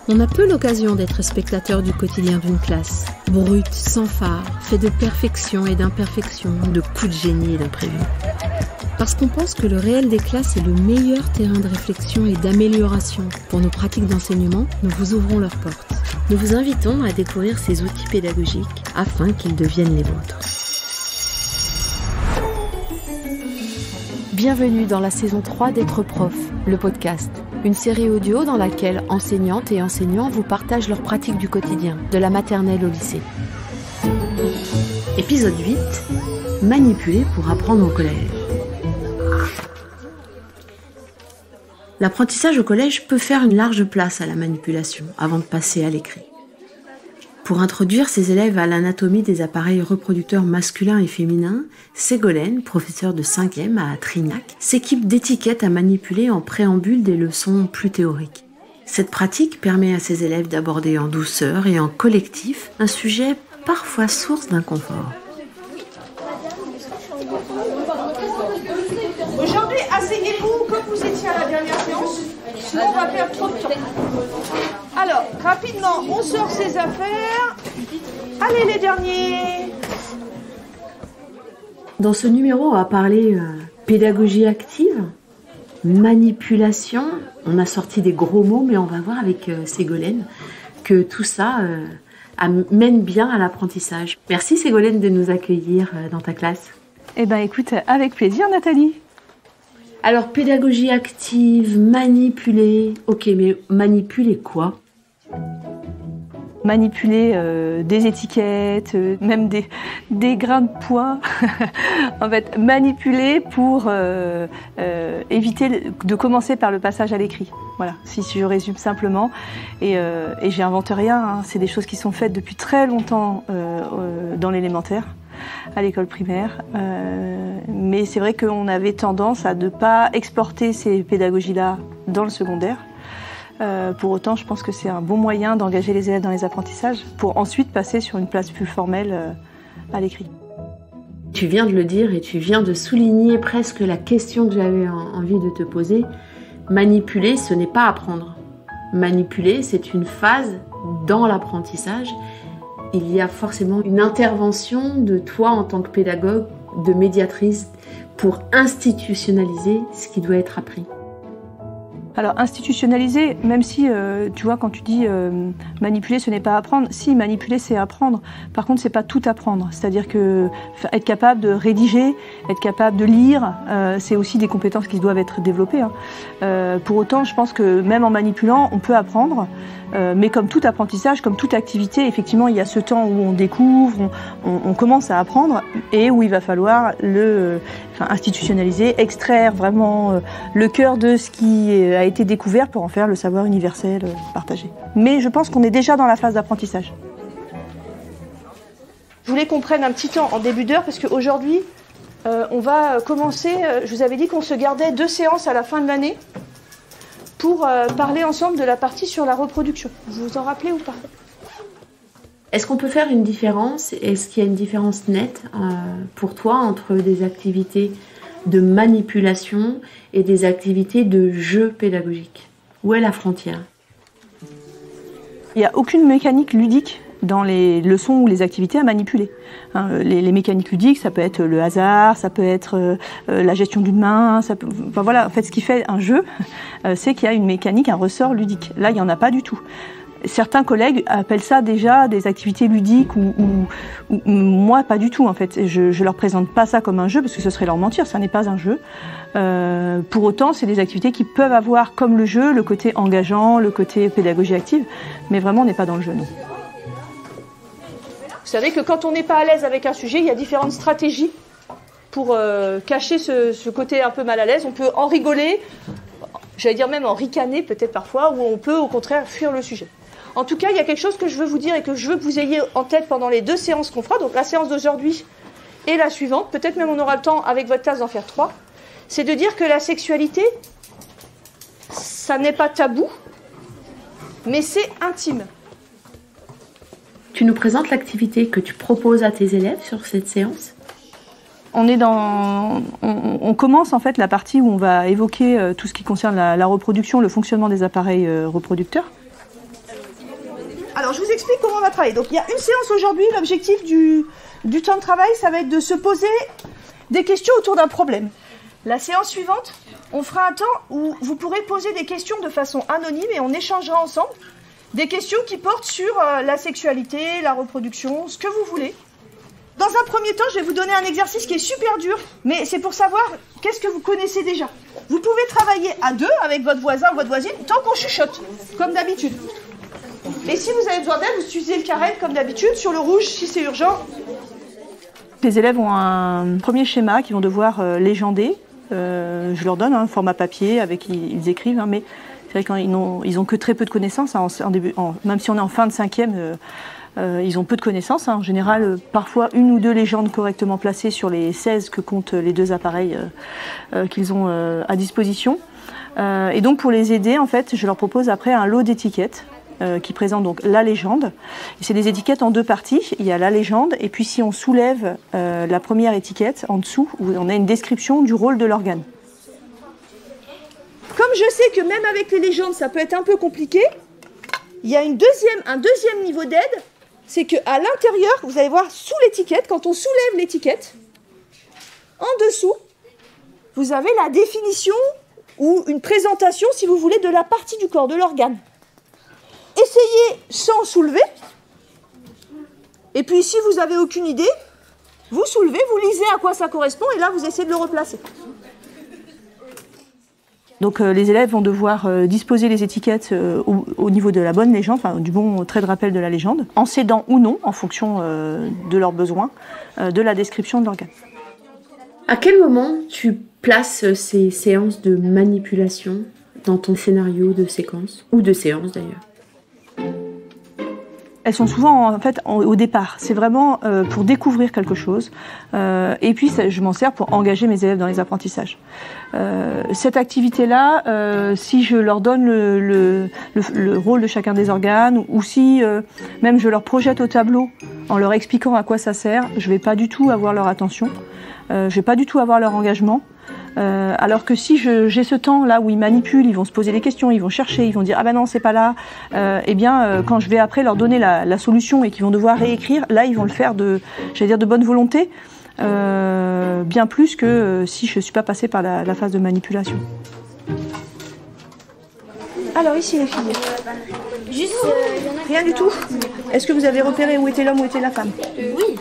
On a peu l'occasion d'être spectateur du quotidien d'une classe. Brute, sans phare, fait de perfection et d'imperfection, de coups de génie et d'imprévus. Parce qu'on pense que le réel des classes est le meilleur terrain de réflexion et d'amélioration pour nos pratiques d'enseignement, nous vous ouvrons leurs portes. Nous vous invitons à découvrir ces outils pédagogiques afin qu'ils deviennent les vôtres. Bienvenue dans la saison 3 d'Être Prof, le podcast. Une série audio dans laquelle enseignantes et enseignants vous partagent leurs pratiques du quotidien, de la maternelle au lycée. Épisode 8, manipuler pour apprendre au collège. L'apprentissage au collège peut faire une large place à la manipulation avant de passer à l'écrit. Pour introduire ses élèves à l'anatomie des appareils reproducteurs masculins et féminins, Ségolène, professeure de 5e à Trignac, s'équipe d'étiquettes à manipuler en préambule des leçons plus théoriques. Cette pratique permet à ses élèves d'aborder en douceur et en collectif un sujet parfois source d'inconfort. Aujourd'hui, asseyez-vous comme vous étiez à la dernière séance, sinon on va perdre trop de temps. Alors, rapidement, on sort ses affaires. Allez les derniers. Dans ce numéro, on va parler pédagogie active, manipulation. On a sorti des gros mots, mais on va voir avec Ségolène que tout ça mène bien à l'apprentissage. Merci Ségolène de nous accueillir dans ta classe. Eh bien écoute, avec plaisir Nathalie. Alors pédagogie active, manipuler. Ok, mais manipuler quoi ? Manipuler des étiquettes, même des grains de poids. En fait, manipuler pour éviter de commencer par le passage à l'écrit. Voilà, si je résume simplement. Et j'invente rien, hein. C'est des choses qui sont faites depuis très longtemps dans l'élémentaire, à l'école primaire. Mais c'est vrai qu'on avait tendance à ne pas exporter ces pédagogies-là dans le secondaire. Pour autant, je pense que c'est un bon moyen d'engager les élèves dans les apprentissages pour ensuite passer sur une place plus formelle à l'écrit. Tu viens de le dire et tu viens de souligner presque la question que j'avais envie de te poser. Manipuler, ce n'est pas apprendre. Manipuler, c'est une phase dans l'apprentissage. Il y a forcément une intervention de toi en tant que pédagogue, de médiatrice, pour institutionnaliser ce qui doit être appris. Alors institutionnaliser, même si tu vois quand tu dis manipuler ce n'est pas apprendre, si manipuler c'est apprendre. Par contre c'est pas tout apprendre, c'est-à-dire que être capable de rédiger, être capable de lire, c'est aussi des compétences qui doivent être développées. Hein. Pour autant je pense que même en manipulant on peut apprendre, mais comme tout apprentissage, comme toute activité, effectivement il y a ce temps où on découvre, on commence à apprendre et où il va falloir institutionnaliser, extraire vraiment le cœur de ce qui a été découvert pour en faire le savoir universel partagé. Mais je pense qu'on est déjà dans la phase d'apprentissage. Je voulais qu'on prenne un petit temps en début d'heure parce qu'aujourd'hui, on va commencer, je vous avais dit qu'on se gardait 2 séances à la fin de l'année pour parler ensemble de la partie sur la reproduction. Vous vous en rappelez ou pas ? Est-ce qu'on peut faire une différence ? Est-ce qu'il y a une différence nette pour toi entre des activités de manipulation et des activités de jeu pédagogique ? Où est la frontière ? Il n'y a aucune mécanique ludique dans les leçons ou les activités à manipuler. Les mécaniques ludiques, ça peut être le hasard, ça peut être la gestion d'une main, voilà. En fait, ce qui fait un jeu, c'est qu'il y a une mécanique, un ressort ludique. Là, il n'y en a pas du tout. Certains collègues appellent ça déjà des activités ludiques ou moi pas du tout en fait. Je leur présente pas ça comme un jeu parce que ce serait leur mentir, ça n'est pas un jeu. Pour autant, c'est des activités qui peuvent avoir comme le jeu le côté engageant, le côté pédagogie active, mais vraiment on n'est pas dans le jeu, non. Vous savez que quand on n'est pas à l'aise avec un sujet, il y a différentes stratégies pour cacher ce côté un peu mal à l'aise. On peut en rigoler, j'allais dire même en ricaner peut-être parfois, ou on peut au contraire fuir le sujet. En tout cas, il y a quelque chose que je veux vous dire et que je veux que vous ayez en tête pendant les 2 séances qu'on fera, donc la séance d'aujourd'hui et la suivante, peut-être même on aura le temps avec votre classe d'en faire 3, c'est de dire que la sexualité, ça n'est pas tabou, mais c'est intime. Tu nous présentes l'activité que tu proposes à tes élèves sur cette séance ? On commence en fait la partie où on va évoquer tout ce qui concerne la reproduction, le fonctionnement des appareils reproducteurs. Alors, je vous explique comment on va travailler. Donc, il y a une séance aujourd'hui. L'objectif du temps de travail, ça va être de se poser des questions autour d'un problème. La séance suivante, on fera un temps où vous pourrez poser des questions de façon anonyme et on échangera ensemble. Des questions qui portent sur la sexualité, la reproduction, ce que vous voulez. Dans un premier temps, je vais vous donner un exercice qui est super dur, mais c'est pour savoir qu'est-ce que vous connaissez déjà. Vous pouvez travailler à deux avec votre voisin ou votre voisine tant qu'on chuchote, comme d'habitude. Et si vous avez besoin d'aide, vous utilisez le carré comme d'habitude, sur le rouge si c'est urgent. Les élèves ont un premier schéma qu'ils vont devoir légender. Je leur donne un format papier avec ils écrivent, mais c'est vrai qu'ils n'ont que très peu de connaissances. Même si on est en fin de cinquième, ils ont peu de connaissances. En général, parfois une ou deux légendes correctement placées sur les 16 que comptent les deux appareils qu'ils ont à disposition. Et donc pour les aider, en fait, je leur propose après un lot d'étiquettes qui présente donc la légende. C'est des étiquettes en deux parties. Il y a la légende et puis si on soulève la première étiquette en dessous, où on a une description du rôle de l'organe. Comme je sais que même avec les légendes, ça peut être un peu compliqué, il y a un deuxième niveau d'aide, c'est qu'à l'intérieur, vous allez voir sous l'étiquette, quand on soulève l'étiquette, en dessous, vous avez la définition ou une présentation, si vous voulez, de la partie du corps, de l'organe. Essayez sans soulever, et puis si vous n'avez aucune idée, vous soulevez, vous lisez à quoi ça correspond, et là vous essayez de le replacer. Donc les élèves vont devoir disposer les étiquettes au niveau de la bonne légende, enfin, du bon trait de rappel de la légende, en s'aidant ou non, en fonction de leurs besoins, de la description de l'organe. À quel moment tu places ces séances de manipulation dans ton scénario de séquence, ou de séance d'ailleurs? Elles sont souvent en fait au départ. C'est vraiment pour découvrir quelque chose. Et puis je m'en sers pour engager mes élèves dans les apprentissages. Cette activité-là, si je leur donne le rôle de chacun des organes, ou si même je leur projette au tableau en leur expliquant à quoi ça sert, je vais pas du tout avoir leur attention. Je vais pas du tout avoir leur engagement. Alors que si j'ai ce temps là où ils manipulent, ils vont se poser des questions, ils vont chercher, ils vont dire ah ben non c'est pas là, quand je vais après leur donner la solution et qu'ils vont devoir réécrire, là ils vont le faire de bonne volonté, bien plus que si je suis pas passée par la phase de manipulation. Alors ici les filles. Juste, Rien du tout. Est-ce que vous avez repéré où était l'homme, où était la femme? oui.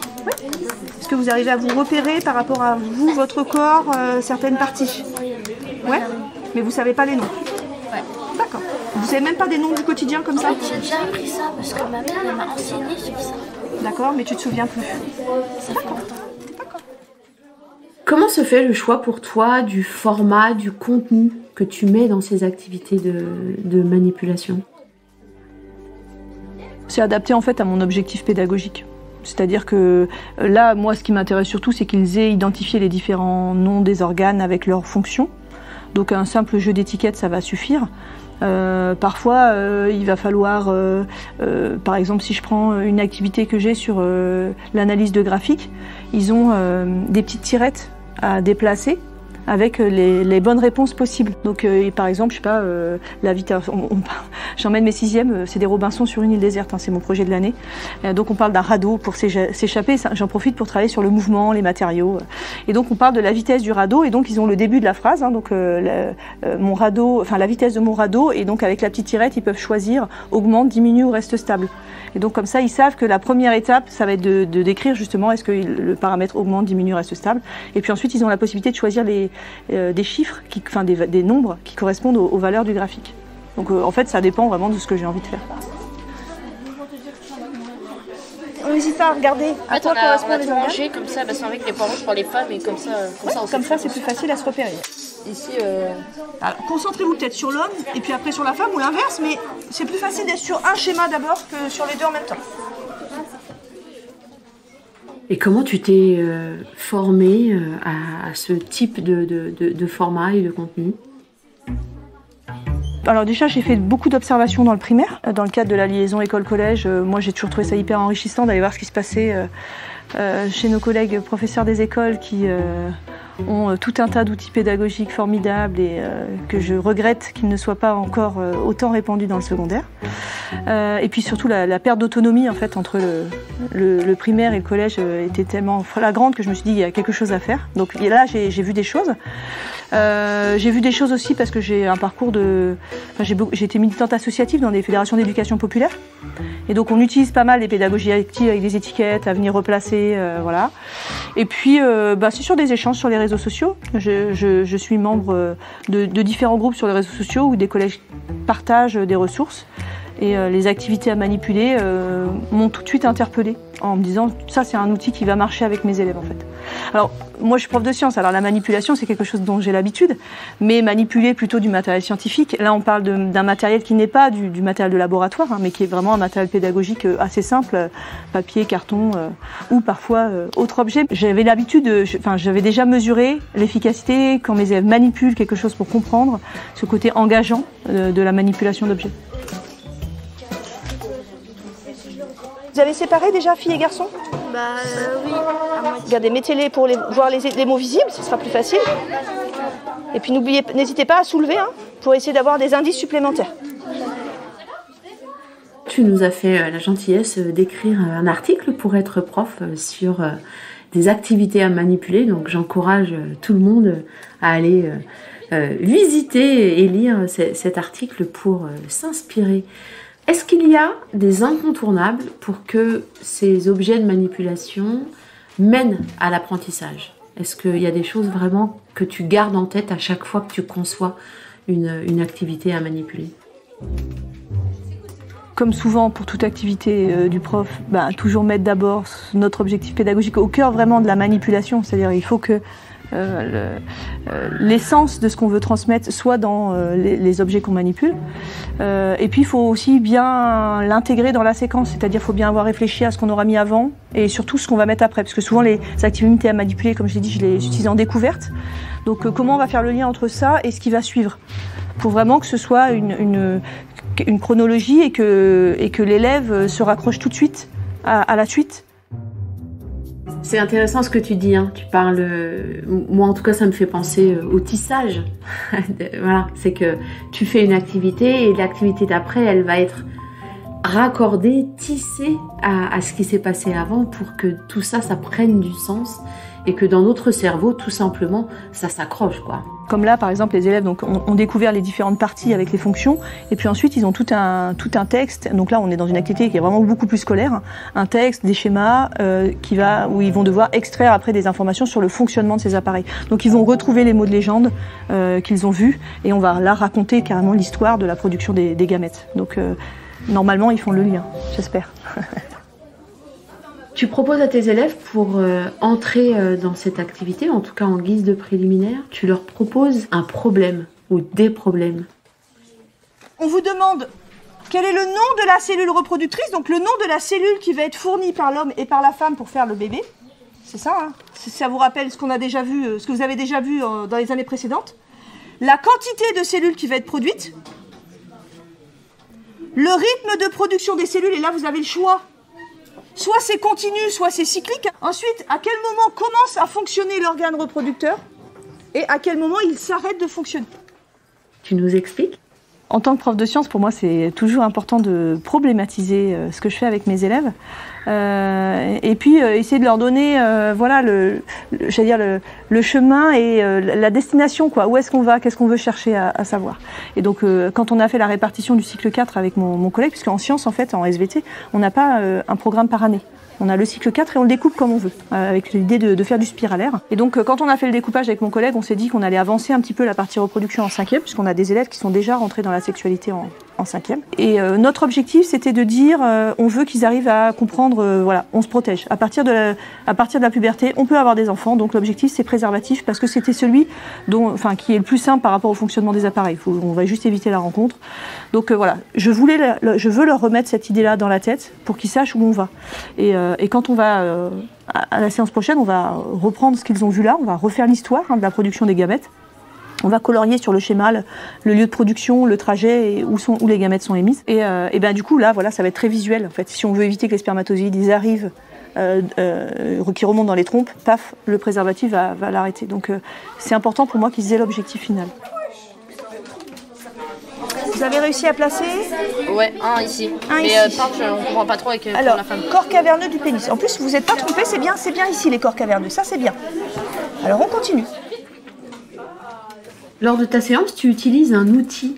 Est-ce que vous arrivez à vous repérer par rapport à vous, votre corps, certaines parties? Ouais. Mais vous savez pas les noms? Ouais. D'accord. Vous savez même pas des noms du quotidien comme ça? J'ai déjà appris ça parce que ma mère elle m'a enseigné sur ça. D'accord, mais tu te souviens plus. Ça fait longtemps. Comment se fait le choix pour toi du format, du contenu que tu mets dans ces activités de manipulation? C'est adapté en fait à mon objectif pédagogique. C'est-à-dire que là, moi, ce qui m'intéresse surtout, c'est qu'ils aient identifié les différents noms des organes avec leurs fonctions. Donc un simple jeu d'étiquettes, ça va suffire. Parfois, il va falloir, par exemple, si je prends une activité que j'ai sur l'analyse de graphiques, ils ont des petites tirettes à déplacer avec les bonnes réponses possibles. Donc par exemple, je sais pas, la vitesse, j'emmène mes sixièmes, c'est des Robinson sur une île déserte, hein, c'est mon projet de l'année. Donc on parle d'un radeau pour s'échapper, j'en profite pour travailler sur le mouvement, les matériaux. Et donc on parle de la vitesse du radeau, et donc ils ont le début de la phrase, hein, donc mon radeau, enfin la vitesse de mon radeau, et donc avec la petite tirette, ils peuvent choisir augmente, diminue ou reste stable. Et donc comme ça, ils savent que la première étape, ça va être de décrire justement est-ce que le paramètre augmente, diminue, reste stable. Et puis ensuite, ils ont la possibilité de choisir des chiffres, des nombres qui correspondent aux valeurs du graphique. Donc en fait, ça dépend vraiment de ce que j'ai envie de faire. On n'hésite pas à regarder à quoi correspondent les organes. Manger comme ça, c'est avec les poids rouges pour les femmes et comme ça, c'est plus facile à se repérer. Ici, Alors, concentrez-vous peut-être sur l'homme et puis après sur la femme ou l'inverse, mais c'est plus facile d'être sur un schéma d'abord que sur les deux en même temps. Et comment tu t'es formé à ce type de format et de contenu? Alors déjà, j'ai fait beaucoup d'observations dans le primaire. Dans le cadre de la liaison école-collège, moi j'ai toujours trouvé ça hyper enrichissant d'aller voir ce qui se passait chez nos collègues professeurs des écoles qui ont tout un tas d'outils pédagogiques formidables et que je regrette qu'ils ne soient pas encore autant répandus dans le secondaire. Et puis surtout la perte d'autonomie en fait entre le primaire et le collège était tellement flagrante que je me suis dit il y a quelque chose à faire. Donc là j'ai vu des choses. J'ai vu des choses aussi parce que j'ai un parcours j'ai été militante associative dans des fédérations d'éducation populaire. Et donc on utilise pas mal les pédagogies actives avec des étiquettes à venir replacer, voilà. Et puis c'est sur des échanges sur les réseaux sociaux. Je suis membre de différents groupes sur les réseaux sociaux où des collèges partagent des ressources. Et les activités à manipuler m'ont tout de suite interpellée en me disant ça c'est un outil qui va marcher avec mes élèves en fait. Alors moi je suis prof de sciences, alors la manipulation c'est quelque chose dont j'ai l'habitude, mais manipuler plutôt du matériel scientifique, là on parle d'un matériel qui n'est pas du matériel de laboratoire, hein, mais qui est vraiment un matériel pédagogique assez simple, papier, carton ou parfois autre objet. J'avais l'habitude, j'avais déjà mesuré l'efficacité quand mes élèves manipulent quelque chose pour comprendre, ce côté engageant de la manipulation d'objets. Vous avez séparé déjà filles et garçons? Oui, à moitié. Regardez, mettez-les pour voir les mots visibles, ce sera plus facile. Et puis n'hésitez pas à soulever pour essayer d'avoir des indices supplémentaires. Tu nous as fait la gentillesse d'écrire un article pour être prof sur des activités à manipuler. Donc j'encourage tout le monde à aller visiter et lire cet article pour s'inspirer. Est-ce qu'il y a des incontournables pour que ces objets de manipulation mènent à l'apprentissage? Est-ce qu'il y a des choses vraiment que tu gardes en tête à chaque fois que tu conçois une activité à manipuler? Comme souvent pour toute activité du prof, toujours mettre d'abord notre objectif pédagogique au cœur vraiment de la manipulation. C'est-à-dire il faut que l'essence de ce qu'on veut transmettre soit dans les objets qu'on manipule. Et puis il faut aussi bien l'intégrer dans la séquence, c'est-à-dire il faut bien avoir réfléchi à ce qu'on aura mis avant et surtout ce qu'on va mettre après, parce que souvent les activités à manipuler, comme je l'ai dit, je les utilise en découverte. Donc comment on va faire le lien entre ça et ce qui va suivre, pour vraiment que ce soit une chronologie et que l'élève se raccroche tout de suite à la suite. C'est intéressant ce que tu dis, hein. Tu parles, moi en tout cas ça me fait penser au tissage. Voilà, c'est que tu fais une activité et l'activité d'après elle va être raccordée, tissée à ce qui s'est passé avant pour que tout ça prenne du sens et que dans notre cerveau tout simplement ça s'accroche quoi. Comme là, par exemple, les élèves ont découvert les différentes parties avec les fonctions, et puis ensuite ils ont tout un texte. Donc là, on est dans une activité qui est vraiment beaucoup plus scolaire, un texte, des schémas où ils vont devoir extraire après des informations sur le fonctionnement de ces appareils. Donc ils vont retrouver les mots de légende qu'ils ont vus, et on va là raconter carrément l'histoire de la production des gamètes. Donc normalement, ils font le lien, j'espère. Tu proposes à tes élèves pour entrer dans cette activité, en tout cas en guise de préliminaire, tu leur proposes un problème ou des problèmes. On vous demande quel est le nom de la cellule reproductrice, donc le nom de la cellule qui va être fournie par l'homme et par la femme pour faire le bébé. C'est ça, hein. Ça vous rappelle ce qu'on a déjà vu, ce que vous avez déjà vu dans les années précédentes. La quantité de cellules qui va être produite. Le rythme de production des cellules, et là vous avez le choix. Soit c'est continu, soit c'est cyclique. Ensuite, à quel moment commence à fonctionner l'organe reproducteur et à quel moment il s'arrête de fonctionner. Tu nous expliques ? En tant que prof de sciences, pour moi, c'est toujours important de problématiser ce que je fais avec mes élèves. Et puis, essayer de leur donner le chemin et la destination, quoi. Où est-ce qu'on va, qu'est-ce qu'on veut chercher à savoir. Et donc, quand on a fait la répartition du cycle 4 avec mon collègue, puisqu'en sciences, en fait, en SVT, on n'a pas un programme par année. On a le cycle 4 et on le découpe comme on veut, avec l'idée de faire du spiralaire. Et donc, quand on a fait le découpage avec mon collègue, on s'est dit qu'on allait avancer un petit peu la partie reproduction en 5e, puisqu'on a des élèves qui sont déjà rentrés dans la sexualité en 5e. Et notre objectif, c'était de dire, on veut qu'ils arrivent à comprendre, on se protège. À partir de la puberté, on peut avoir des enfants, donc l'objectif, c'est préservatif, parce que c'était celui qui est le plus simple par rapport au fonctionnement des appareils. On va juste éviter la rencontre. Donc je veux leur remettre cette idée-là dans la tête, pour qu'ils sachent où on va. Et quand on va à la séance prochaine, on va reprendre ce qu'ils ont vu là, on va refaire l'histoire de la production des gamètes. On va colorier sur le schéma le lieu de production, le trajet et où les gamètes sont émises. Et du coup, là, ça va être très visuel. En fait. Si on veut éviter que les spermatozoïdes ils arrivent qui remonte dans les trompes, paf, le préservatif va l'arrêter. Donc c'est important pour moi qu'ils aient l'objectif final. Vous avez réussi à placer? Ouais, un ici. Mais Parche, on ne comprend pas trop avec alors, la femme. Corps caverneux du pénis. En plus, vous n'êtes pas trompé, c'est bien ici les corps caverneux, ça c'est bien. Alors on continue. Lors de ta séance, tu utilises un outil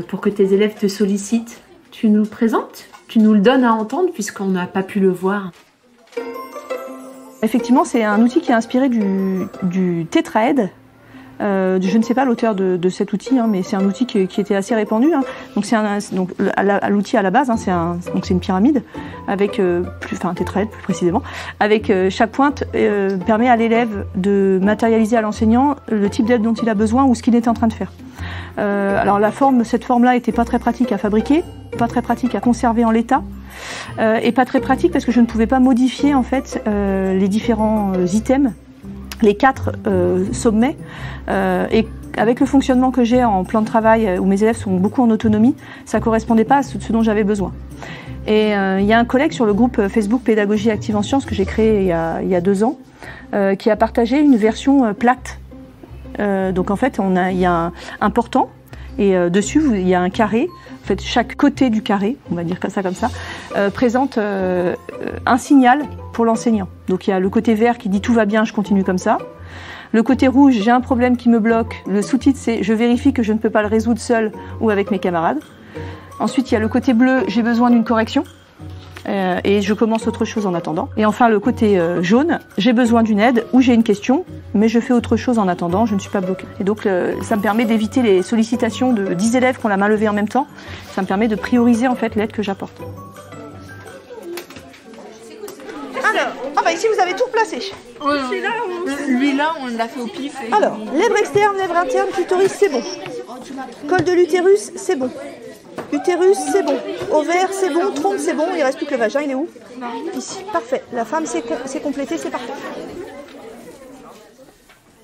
pour que tes élèves te sollicitent. Tu nous le présentes? Tu nous le donnes à entendre puisqu'on n'a pas pu le voir. Effectivement, c'est un outil qui est inspiré du tétraède. Je ne sais pas l'auteur de cet outil, mais c'est un outil qui était assez répandu. Donc l'outil à la base, c'est une pyramide avec un tétraèdre plus précisément, avec chaque pointe permet à l'élève de matérialiser à l'enseignant le type d'aide dont il a besoin ou ce qu'il est en train de faire. Alors cette forme-là n'était pas très pratique à fabriquer, pas très pratique à conserver en l'état, et pas très pratique parce que je ne pouvais pas modifier en fait les différents items. Les 4 sommets, et avec le fonctionnement que j'ai en plan de travail où mes élèves sont beaucoup en autonomie, ça ne correspondait pas à ce dont j'avais besoin. Et il y a un collègue sur le groupe Facebook Pédagogie Active en Sciences que j'ai créé il y a 2 ans, qui a partagé une version plate. Donc en fait, il y a un portant et dessus il y a un carré. En fait, chaque côté du carré, on va dire ça comme ça, présente un signal pour l'enseignant. Donc il y a le côté vert qui dit tout va bien, je continue comme ça. Le côté rouge, j'ai un problème qui me bloque. Le sous-titre, c'est je vérifie que je ne peux pas le résoudre seul ou avec mes camarades. Ensuite, il y a le côté bleu, j'ai besoin d'une correction. Et je commence autre chose en attendant. Et enfin, le côté jaune, j'ai besoin d'une aide ou j'ai une question, mais je fais autre chose en attendant, je ne suis pas bloquée. Et donc, ça me permet d'éviter les sollicitations de 10 élèves qui ont la main levée en même temps. Ça me permet de prioriser en fait l'aide que j'apporte. Alors, ici vous avez tout placé. Lui-là, on l'a fait au pif. Alors, lèvres externes, lèvres internes, clitoris, c'est bon. Col de l'utérus, c'est bon. Utérus, c'est bon. Ovaire, c'est bon. Trompe, c'est bon. Il reste plus que le vagin, il est où? Ici, parfait. La femme, c'est complété, c'est parfait.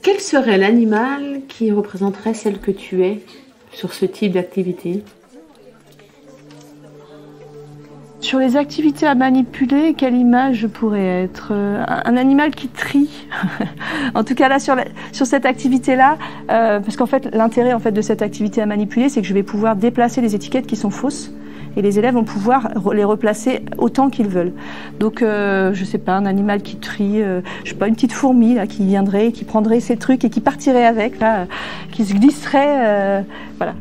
Quel serait l'animal qui représenterait celle que tu es sur ce type d'activité? Sur les activités à manipuler, quelle image je pourrais être? Un animal qui trie. En tout cas là sur cette activité-là, parce qu'en fait l'intérêt de cette activité à manipuler, c'est que je vais pouvoir déplacer les étiquettes qui sont fausses et les élèves vont pouvoir les replacer autant qu'ils veulent. Donc je sais pas, un animal qui trie, je sais pas, une petite fourmi là qui viendrait, qui prendrait ses trucs et qui partirait avec là, qui se glisserait, voilà.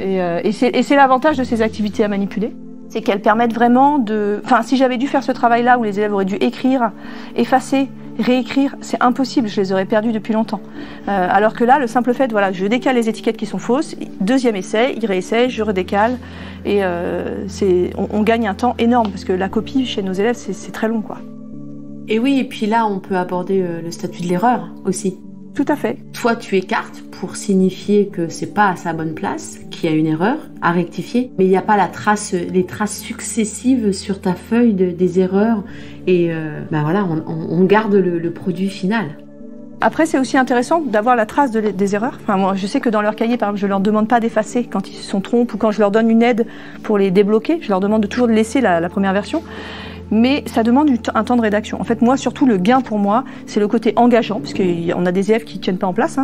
Et c'est l'avantage de ces activités à manipuler. C'est qu'elles permettent vraiment de... Enfin, si j'avais dû faire ce travail-là où les élèves auraient dû écrire, effacer, réécrire, c'est impossible, je les aurais perdus depuis longtemps. Alors que là, le simple fait, voilà, je décale les étiquettes qui sont fausses, deuxième essai, il réessaye, je redécale, et on gagne un temps énorme, parce que la copie chez nos élèves, c'est très long, quoi. Et oui, et puis là, on peut aborder le statut de l'erreur aussi. Tout à fait. Toi, tu écartes pour signifier que c'est pas à sa bonne place, qu'il y a une erreur à rectifier, mais il n'y a pas les traces successives sur ta feuille des erreurs, et voilà, on garde le produit final. Après, c'est aussi intéressant d'avoir la trace des erreurs. Enfin, moi, je sais que dans leur cahier, par exemple, je leur demande pas d'effacer quand ils se trompent ou quand je leur donne une aide pour les débloquer. Je leur demande toujours de laisser la première version. Mais ça demande un temps de rédaction. En fait, moi, surtout, le gain pour moi, c'est le côté engageant, parce qu'on a des élèves qui ne tiennent pas en place.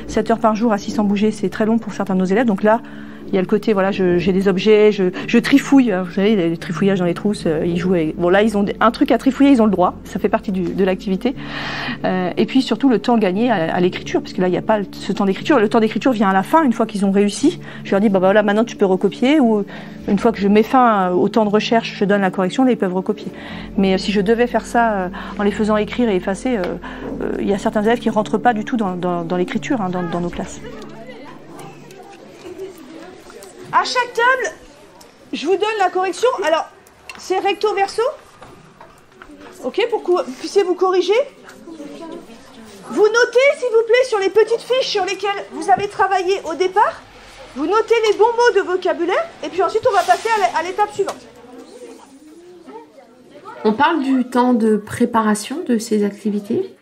7 heures par jour assis sans bouger, c'est très long pour certains de nos élèves. Donc là, il y a le côté, voilà, j'ai des objets, je trifouille. Vous savez, les trifouillages dans les trousses, ils jouent avec... Bon, là, ils ont un truc à trifouiller, ils ont le droit. Ça fait partie de l'activité. Et puis, surtout, le temps gagné à l'écriture, parce que là, il n'y a pas ce temps d'écriture. Le temps d'écriture vient à la fin, une fois qu'ils ont réussi. Je leur dis, bah voilà, maintenant, tu peux recopier. Ou une fois que je mets fin au temps de recherche, je donne la correction, là, ils peuvent recopier. Mais si je devais faire ça en les faisant écrire et effacer, il y a certains élèves qui ne rentrent pas du tout dans l'écriture, dans nos classes. À chaque table, je vous donne la correction. Alors, c'est recto verso. Ok, pour que vous puissiez vous corriger. Vous notez, s'il vous plaît, sur les petites fiches sur lesquelles vous avez travaillé au départ. Vous notez les bons mots de vocabulaire. Et puis ensuite, on va passer à l'étape suivante. On parle du temps de préparation de ces activités?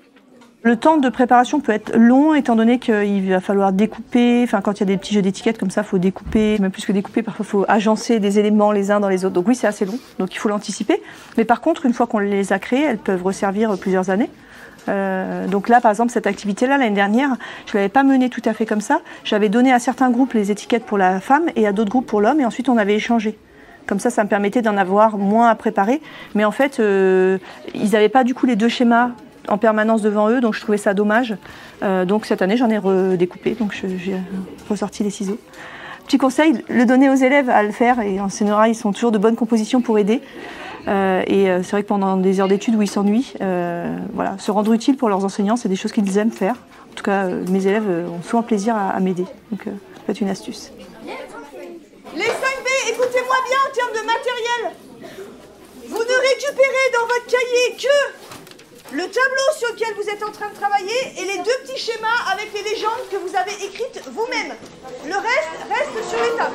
Le temps de préparation peut être long étant donné qu'il va falloir découper, enfin quand il y a des petits jeux d'étiquettes comme ça, il faut découper, même plus que découper, parfois il faut agencer des éléments les uns dans les autres. Donc oui, c'est assez long, donc il faut l'anticiper. Mais par contre, une fois qu'on les a créés, elles peuvent resservir plusieurs années. Donc là, par exemple, cette activité-là, l'année dernière, je ne l'avais pas menée tout à fait comme ça. J'avais donné à certains groupes les étiquettes pour la femme et à d'autres groupes pour l'homme, et ensuite on avait échangé. Comme ça me permettait d'en avoir moins à préparer. Mais en fait, ils n'avaient pas du coup les deux schémas en permanence devant eux, donc je trouvais ça dommage. Donc cette année, j'en ai redécoupé, donc j'ai ressorti les ciseaux. Petit conseil, le donner aux élèves à le faire, et en général, ils sont toujours de bonne composition pour aider. C'est vrai que pendant des heures d'études où ils s'ennuient, voilà, se rendre utile pour leurs enseignants, c'est des choses qu'ils aiment faire. En tout cas, mes élèves ont souvent plaisir à m'aider, donc ça peut être une astuce. Les 5B, écoutez-moi bien en termes de matériel. Vous ne récupérez dans votre cahier que le tableau sur lequel vous êtes en train de travailler et les deux petits schémas avec les légendes que vous avez écrites vous-même. Le reste sur les tables.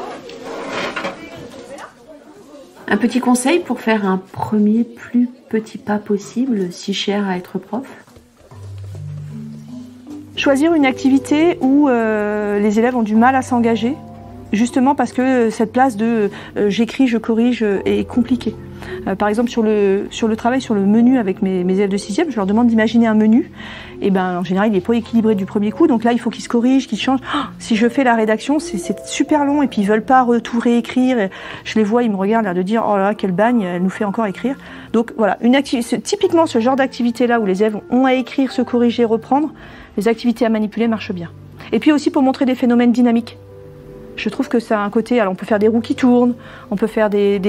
Un petit conseil pour faire un premier plus petit pas possible, si cher à être prof? Choisir une activité où les élèves ont du mal à s'engager, justement parce que cette place de j'écris, je corrige est compliquée. Par exemple, sur le travail sur le menu avec mes élèves de 6e, je leur demande d'imaginer un menu. Et ben, en général, il n'est pas équilibré du premier coup. Donc là, il faut qu'ils se corrigent, qu'ils changent. Oh, si je fais la rédaction, c'est super long. Et puis, ils veulent pas tout réécrire. Et je les vois, ils me regardent l'air de dire « Oh là là, quelle bagne, elle nous fait encore écrire ». Donc voilà, typiquement ce genre d'activité-là où les élèves ont à écrire, se corriger, reprendre, les activités à manipuler marchent bien. Et puis aussi pour montrer des phénomènes dynamiques. Je trouve que ça a un côté, alors on peut faire des roues qui tournent, on peut faire des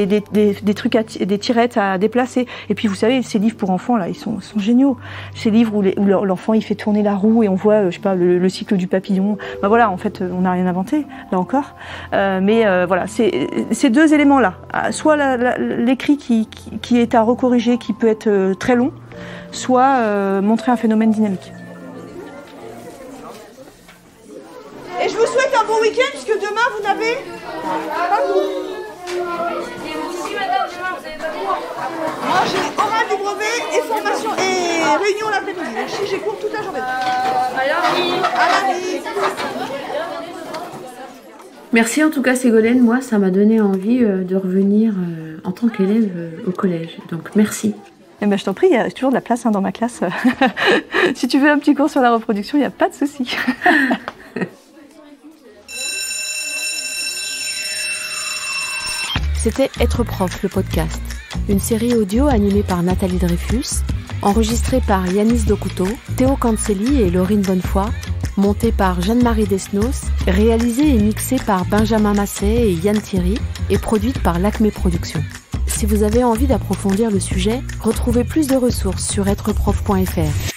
trucs, des tirettes à déplacer. Et puis vous savez, ces livres pour enfants, là, ils sont géniaux. Ces livres où l'enfant il fait tourner la roue et on voit, je sais pas, le cycle du papillon. Ben voilà, en fait, on n'a rien inventé, là encore. Voilà, ces deux éléments-là, soit l'écrit qui est à recorriger, qui peut être très long, soit montrer un phénomène dynamique. Et je vous souhaite un bon week-end, puisque demain, vous n'avez pas cours. Moi, j'ai oral du brevet et formation et réunion l'après-midi. Donc, si j'ai cours toute la journée. À lundi. Merci en tout cas Ségolène, moi ça m'a donné envie de revenir en tant qu'élève au collège. Donc merci. Eh ben, je t'en prie, il y a toujours de la place dans ma classe. Si tu veux un petit cours sur la reproduction, il n'y a pas de souci. C'était Être prof, le podcast, une série audio animée par Nathalie Dreyfus, enregistrée par Yanis Dokuto, Théo Cancelli et Laurine Bonnefoy, montée par Jeanne-Marie Desnos, réalisée et mixée par Benjamin Masset et Yann Thierry et produite par l'Acme Productions. Si vous avez envie d'approfondir le sujet, retrouvez plus de ressources sur êtreprof.fr.